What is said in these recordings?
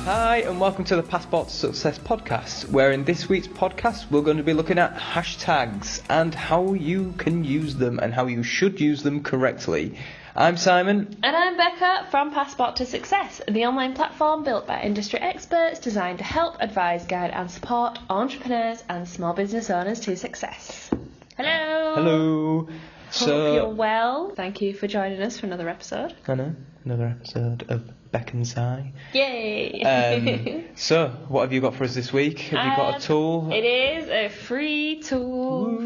Hi and welcome to the Passport to Success podcast, where in this week's podcast we're going to be looking at hashtags and how you can use them and how you should use them correctly. I'm Simon. And I'm Becca from Passport to Success, the online platform built by industry experts designed to help, advise, guide and support entrepreneurs and small business owners to success. Hello. Hello. Hope you're well. Thank you for joining us for another episode. I know, another episode of Becca Simon. Yay! So, what have you got for us this week? Have you got a tool? It is a free tool.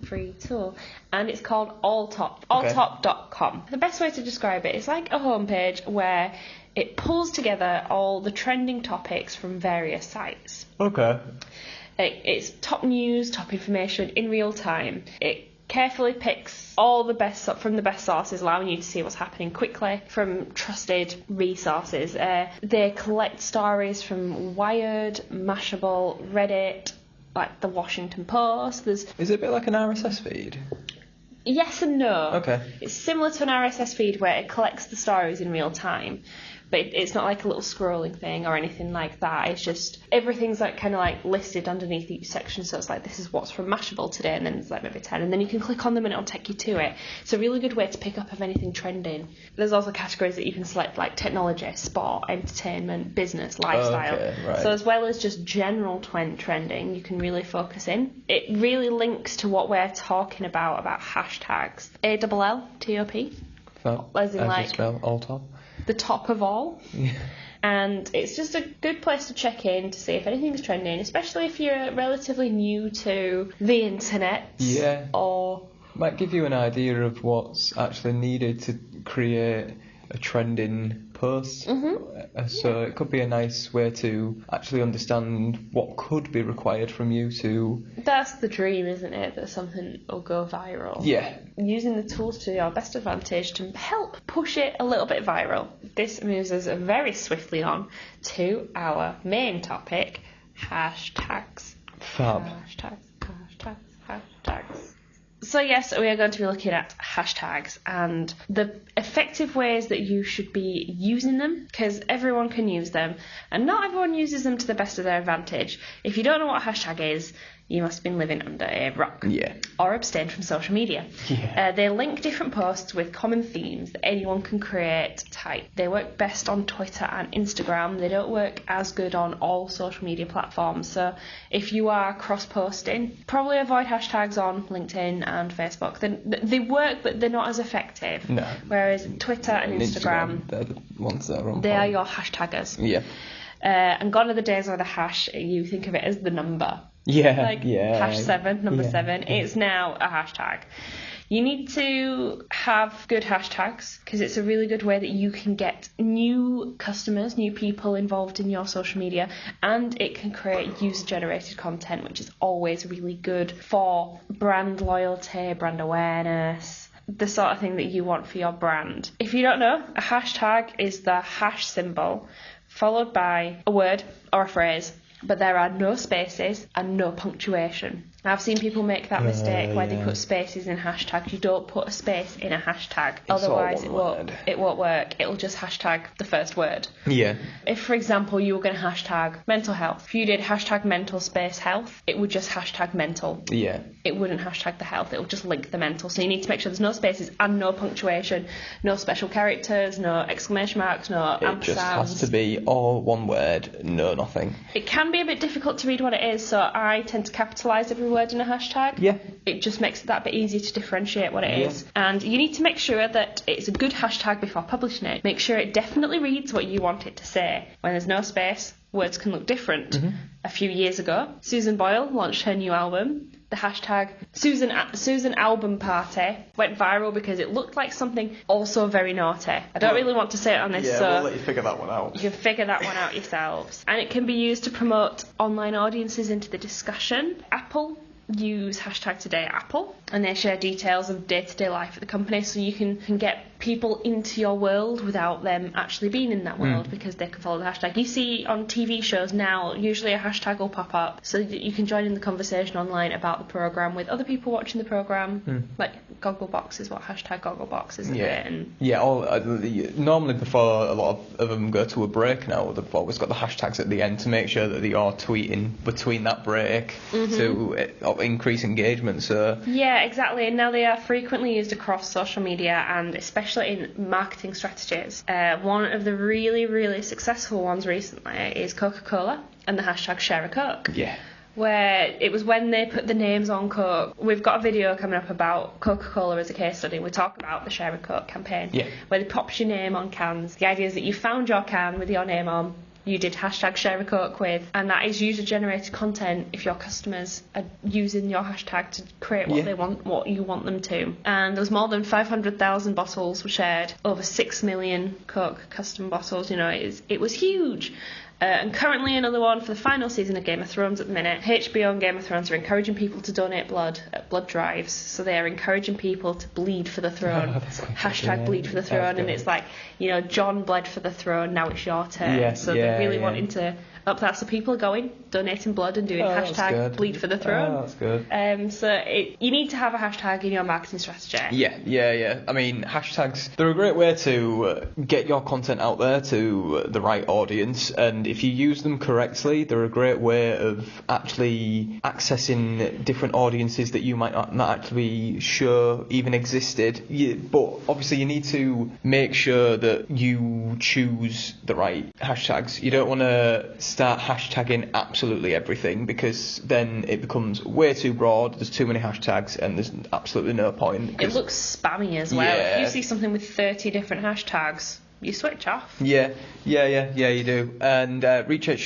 Free tool. And it's called Alltop. Okay. Alltop.com. The best way to describe it is like a homepage where it pulls together all the trending topics from various sites. Okay. It's top news, top information in real time. It carefully picks all the best from the best sources, allowing you to see what's happening quickly from trusted resources. They collect stories from Wired, Mashable, Reddit, like the Washington Post. Is it a bit like an RSS feed? Yes and no. Okay. It's similar to an RSS feed where it collects the stories in real time, but it's not like a little scrolling thing or anything like that. It's just everything's like kind of like listed underneath each section, so it's like this is what's from Mashable today, and then it's like maybe 10, and then you can click on them and it'll take you to it. It's a really good way to pick up of anything trending. There's also categories that you can select like technology, sport, entertainment, business, lifestyle. Okay, right. So as well as just general trending, you can really focus in. It really links to what we're talking about hashtags. ALLTOP. As in like spell Alltop. The top of all. Yeah. And it's just a good place to check in to see if anything's trending, especially if you're relatively new to the internet. Yeah. Or might give you an idea of what's actually needed to create a trending post. Mm-hmm. So it could be a nice way to actually understand what could be required from you to... That's the dream, isn't it? That something will go viral. Yeah. Using the tools to your best advantage to help push it a little bit viral. This moves us very swiftly on to our main topic, hashtags. Fab. Hashtags. So yes, we are going to be looking at hashtags and the effective ways that you should be using them, because everyone can use them and not everyone uses them to the best of their advantage. If you don't know what a hashtag is, you must have been living under a rock. Yeah. Or abstain from social media. Yeah. They link different posts with common themes that anyone can create type. They work best on Twitter and Instagram. They don't work as good on all social media platforms. So if you are cross-posting, probably avoid hashtags on LinkedIn and Facebook. They work, but they're not as effective. No. Whereas Twitter and Instagram, they're the ones that are on they point. are your hashtaggers. Yeah. And gone are the days where the hash, you think of it as the number. Yeah, Like yeah. hash 7, number yeah. 7. It's now a hashtag. You need to have good hashtags because it's a really good way that you can get new customers, new people involved in your social media, and it can create user-generated content, which is always really good for brand loyalty, brand awareness, the sort of thing that you want for your brand. If you don't know, a hashtag is the hash symbol followed by a word or a phrase, but there are no spaces and no punctuation. I've seen people make that mistake where they put spaces in hashtags. You don't put a space in a hashtag, otherwise it won't work. It'll just hashtag the first word. Yeah. If, for example, you were going to hashtag mental health, if you did hashtag mental space health, it would just hashtag mental. Yeah. It wouldn't hashtag the health, it will just link the mental. So you need to make sure there's no spaces and no punctuation, no special characters, no exclamation marks, no ampersands. It just has to be all one word, no nothing. It can be a bit difficult to read what it is, so I tend to capitalise every word in a hashtag. Yeah. It just makes it that bit easier to differentiate what it is. And you need to make sure that it's a good hashtag before publishing it. Make sure it definitely reads what you want it to say. When there's no space, words can look different. Mm-hmm. A few years ago, Susan Boyle launched her new album. The hashtag Susan Album Party went viral because it looked like something also very naughty. I don't really want to say it on this, so we'll let you figure that one out. You can figure that one out yourselves. And it can be used to promote online audiences into the discussion. Apple use hashtag Today Apple, and they share details of day-to-day life at the company, so you can get people into your world without them actually being in that world, because they can follow the hashtag. You see on TV shows now, usually a hashtag will pop up so that you can join in the conversation online about the programme with other people watching the programme. Like Gogglebox is what hashtag Gogglebox, isn't it? And normally before a lot of them go to a break now, they've always got the hashtags at the end to make sure that they are tweeting between that break to increase engagement. So yeah, exactly. And now they are frequently used across social media, and especially in marketing strategies. One of the really, really successful ones recently is Coca-Cola and the hashtag Share a Coke. Yeah. Where it was when they put the names on Coke. We've got a video coming up about Coca-Cola as a case study. We talk about the Share a Coke campaign, where they popped your name on cans. The idea is that you found your can with your name on, you did hashtag Share a Coke with, and that is user-generated content if your customers are using your hashtag to create what they want, what you want them to. And there was more than 500,000 bottles were shared, over 6 million Coke custom bottles. It was huge. And currently another one for the final season of Game of Thrones at the minute. HBO and Game of Thrones are encouraging people to donate blood at blood drives. So they are encouraging people to bleed for the throne. Hashtag bleed for the throne. And it's like, John bled for the throne, now it's your turn. They're really wanting to up that. So people are going, donating blood and doing hashtag bleed for the throne. Oh, that's good. You need to have a hashtag in your marketing strategy. Yeah. I mean, hashtags, they're a great way to get your content out there to the right audience, and if you use them correctly, they're a great way of actually accessing different audiences that you might not actually be sure even existed. But obviously you need to make sure that you choose the right hashtags. You don't want to start hashtagging absolutely everything, because then it becomes way too broad, there's too many hashtags, and there's absolutely no point. It looks spammy as well. If you see something with 30 different hashtags, you switch off. Yeah, you do. And research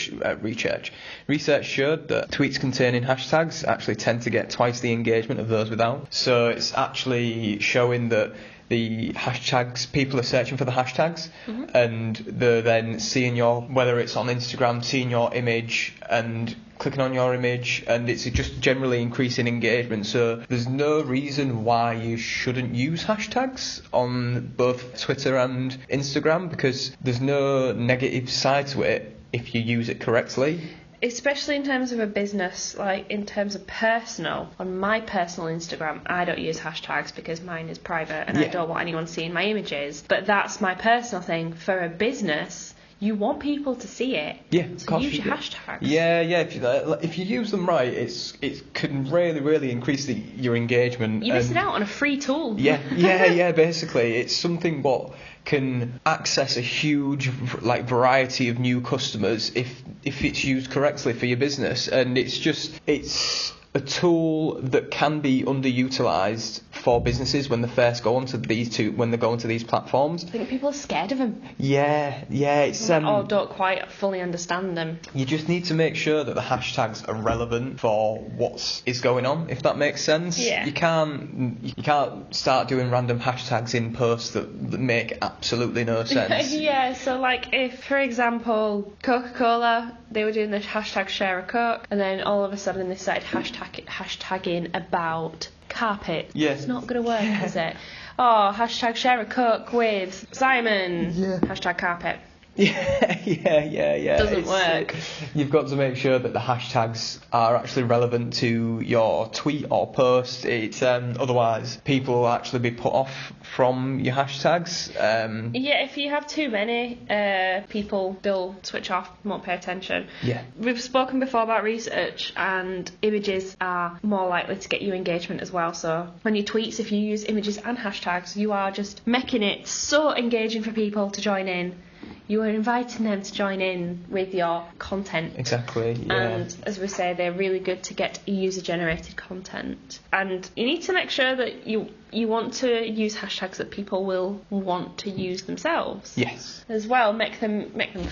showed that tweets containing hashtags actually tend to get twice the engagement of those without. So it's actually showing that the hashtags, people are searching for the hashtags, and they're then seeing whether it's on Instagram, seeing your image and clicking on your image, and it's just generally increasing engagement. So there's no reason why you shouldn't use hashtags on both Twitter and Instagram, because there's no negative side to it if you use it correctly. Especially in terms of a business, like in terms of personal, on my personal Instagram, I don't use hashtags because mine is private and I don't want anyone seeing my images. But that's my personal thing. For a business, you want people to see it. Yeah, so use your hashtags. Yeah. If you use them right, it can really increase your engagement. You're missing out on a free tool. Yeah. Basically, it's something what can access a huge variety of new customers if it's used correctly for your business, and it's a tool that can be underutilized for businesses when they first go onto these platforms. I think people are scared of them. Yeah, it's or don't quite fully understand them. You just need to make sure that the hashtags are relevant for what is going on, if that makes sense. Yeah. You can't start doing random hashtags in posts that make absolutely no sense. Yeah, so if, for example, Coca-Cola, they were doing the hashtag Share a Coke, and then all of a sudden they started hashtagging about carpet. Yeah. It's not going to work, is it? Oh, hashtag Share a Coke with Simon. Yeah. Hashtag carpet. Yeah. Doesn't work. You've got to make sure that the hashtags are actually relevant to your tweet or post. It's otherwise people will actually be put off from your hashtags. If you have too many, people will switch off, won't pay attention. Yeah. We've spoken before about research, and images are more likely to get you engagement as well. So when you tweets, if you use images and hashtags, you are just making it so engaging for people to join in. You are inviting them to join in with your content. Exactly, yeah. And as we say, they're really good to get user-generated content. And you need to make sure that you want to use hashtags that people will want to use themselves. Yes. As well, make them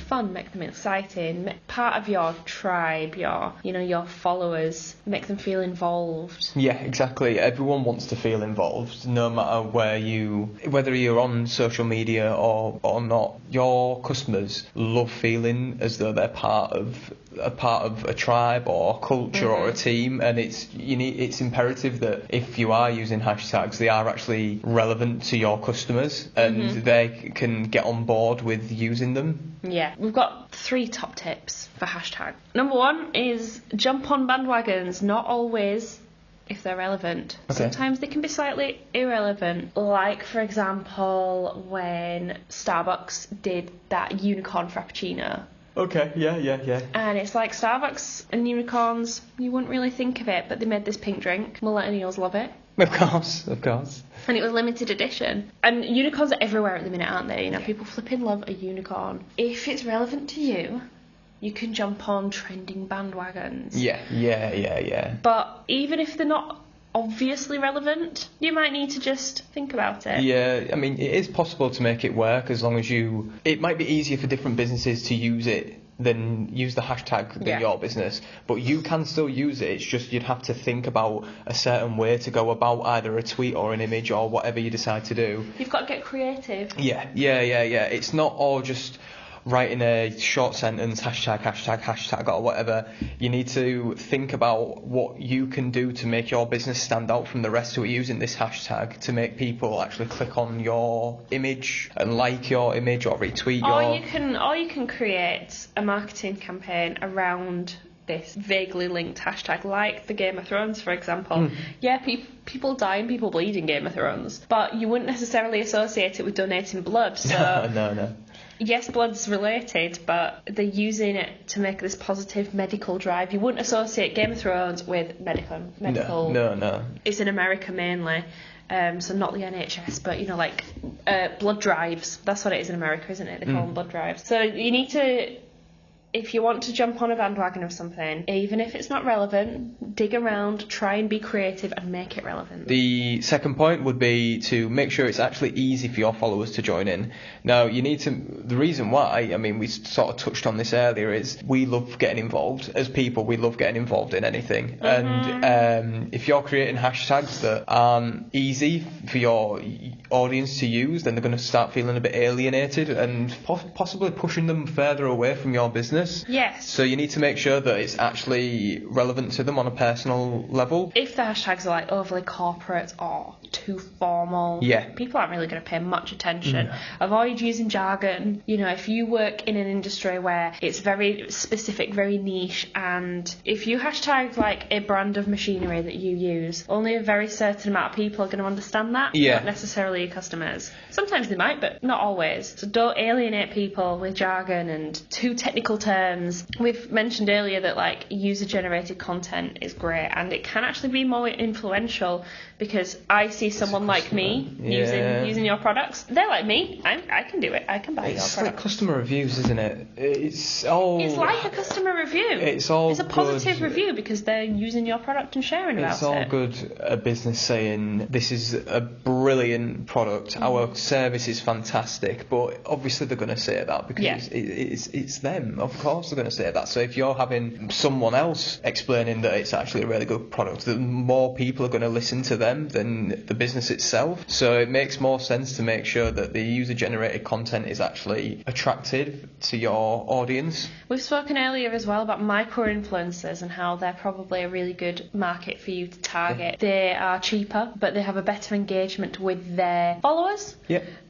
fun, make them exciting, make part of your tribe, your followers, make them feel involved. Yeah, exactly. Everyone wants to feel involved, no matter whether you're on social media or not. Your customers love feeling as though they're part of a part of a tribe or culture or a team, and it's imperative that if you are using hashtags, they are actually relevant to your customers and they can get on board with using them. Yeah, we've got 3 top tips for hashtag. Number 1 is jump on bandwagons, not always if they're relevant. Okay. Sometimes they can be slightly irrelevant. Like, for example, when Starbucks did that unicorn frappuccino. Okay, yeah. And it's like Starbucks and unicorns, you wouldn't really think of it, but they made this pink drink. Millennials love it. Of course. And it was limited edition. And unicorns are everywhere at the minute, aren't they? You know, people flipping love a unicorn. If it's relevant to you, you can jump on trending bandwagons. Yeah. But even if they're not obviously relevant, you might need to just think about it. Yeah, I mean, it is possible to make it work as long as it might be easier for different businesses to use it than use the hashtag than your business, but you can still use it. It's just you'd have to think about a certain way to go about either a tweet or an image or whatever you decide to do. You've got to get creative. Yeah. It's not all just writing a short sentence, hashtag or whatever. You need to think about what you can do to make your business stand out from the rest who are using this hashtag, to make people actually click on your image and like your image or retweet Or you can create a marketing campaign around this vaguely linked hashtag, like the Game of Thrones, for example. Yeah, people die and people bleed in Game of Thrones, but you wouldn't necessarily associate it with donating blood. So No. Yes, blood's related, but they're using it to make this positive medical drive. You wouldn't associate Game of Thrones with medical. No. It's in America mainly, so not the NHS, but like blood drives. That's what it is in America, isn't it? They call them blood drives. So you need to, if you want to jump on a bandwagon of something, even if it's not relevant, dig around, try and be creative and make it relevant. The second point would be to make sure it's actually easy for your followers to join in. Now, the reason why, I mean, we sort of touched on this earlier, is we love getting involved. As people, we love getting involved in anything. And if you're creating hashtags that aren't easy for your audience to use, then they're going to start feeling a bit alienated and possibly pushing them further away from your business. Yes. So you need to make sure that it's actually relevant to them on a personal level. If the hashtags are like overly corporate or too formal, people aren't really going to pay much attention. Avoid using jargon. You know, if you work in an industry where it's very specific, very niche, and if you hashtag like a brand of machinery that you use, only a very certain amount of people are going to understand that, not necessarily your customers. Sometimes they might, but not always. So don't alienate people with jargon and too technical terms. We've mentioned earlier that like user-generated content is great, and it can actually be more influential, because I see someone like me using your products. They're like me. I can do it. I can buy your product. It's like customer reviews, isn't it? It's like a customer review. It's a positive review because they're using your product and sharing about it. It's all good, a business saying this is a brilliant product, our service is fantastic, but obviously they're going to say that because it's them. Of course they're going to say that. So if you're having someone else explaining that it's actually a really good product, then more people are going to listen to them than the business itself. So it makes more sense to make sure that the user-generated content is actually attractive to your audience. We've spoken earlier as well about micro-influencers and how they're probably a really good market for you to target. They are cheaper, but they have a better engagement with their followers.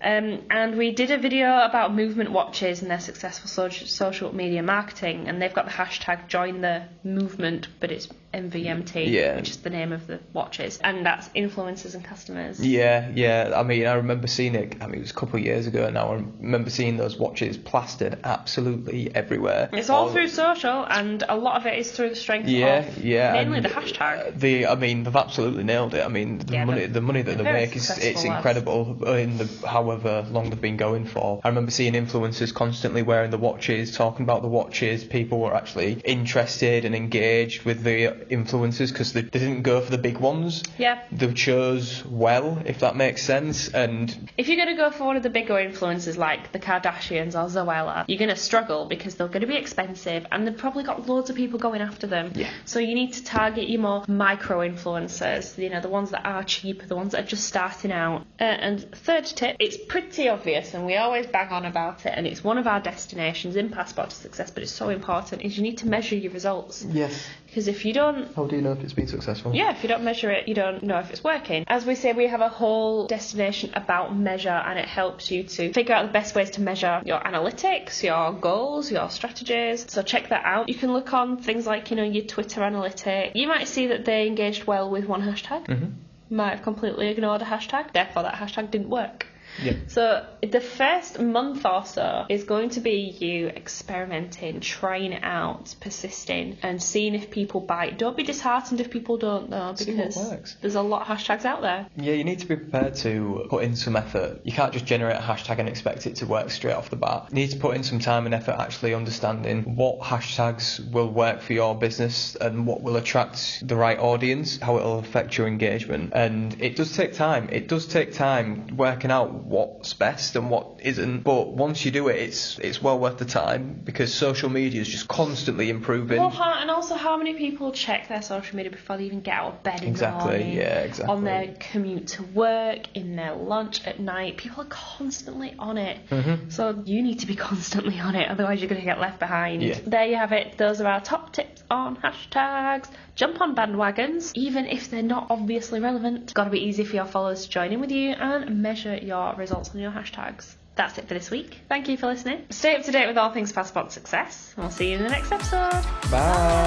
And we did a video about movement watches and their successful social media marketing, and they've got the hashtag join the movement, but it's MVMT, which is the name of the watches, and that's influencers and customers. I mean, I remember seeing it. I mean, it was a couple of years ago now. I remember seeing those watches plastered absolutely everywhere. It's all through social, and a lot of it is through the strength of mainly the hashtag. They've absolutely nailed it. I mean, the money that they make it's incredible in however long they've been going for. I remember seeing influencers constantly wearing the watches, talking about the watches. People were actually interested and engaged with the influencers because they didn't go for the big ones. They chose well, if that makes sense. And if you're going to go for one of the bigger influencers like the Kardashians or Zoella, you're going to struggle because they're going to be expensive and they've probably got loads of people going after them. So you need to target your more micro influencers, you know, the ones that are cheaper, the ones that are just starting out. And third tip, it's pretty obvious and we always bang on about it, and it's one of our destinations in Passport to Success, but it's so important, is you need to measure your results. Yes. Because if you don't... How do you know if it's been successful? Yeah, if you don't measure it, you don't know if it's working. As we say, we have a whole destination about measure, and it helps you to figure out the best ways to measure your analytics, your goals, your strategies. So check that out. You can look on things like, your Twitter analytics. You might see that they engaged well with one hashtag. Mm-hmm. Might have completely ignored a hashtag, therefore that hashtag didn't work. Yeah. So the first month or so is going to be you experimenting, trying it out, persisting, and seeing if people bite. Don't be disheartened if people don't, though, because there's a lot of hashtags out there. Yeah, you need to be prepared to put in some effort. You can't just generate a hashtag and expect it to work straight off the bat. You need to put in some time and effort actually understanding what hashtags will work for your business and what will attract the right audience, how it will affect your engagement. And it does take time. It does take time working out what's best and what isn't, but once you do it, it's well worth the time, because social media is just constantly improving. Well, and also how many people check their social media before they even get out of bed in the morning? Yeah, exactly. On their commute to work, in their lunch at night, people are constantly on it. Mm-hmm. So you need to be constantly on it, otherwise you're going to get left behind. Yeah. There you have it. Those are our top tips on hashtags. Jump on bandwagons, even if they're not obviously relevant. It's got to be easy for your followers to join in with you, and measure your results on your hashtags. That's it for this week. Thank you for listening. Stay up to date with all things Passport Success. We'll see you in the next episode. Bye.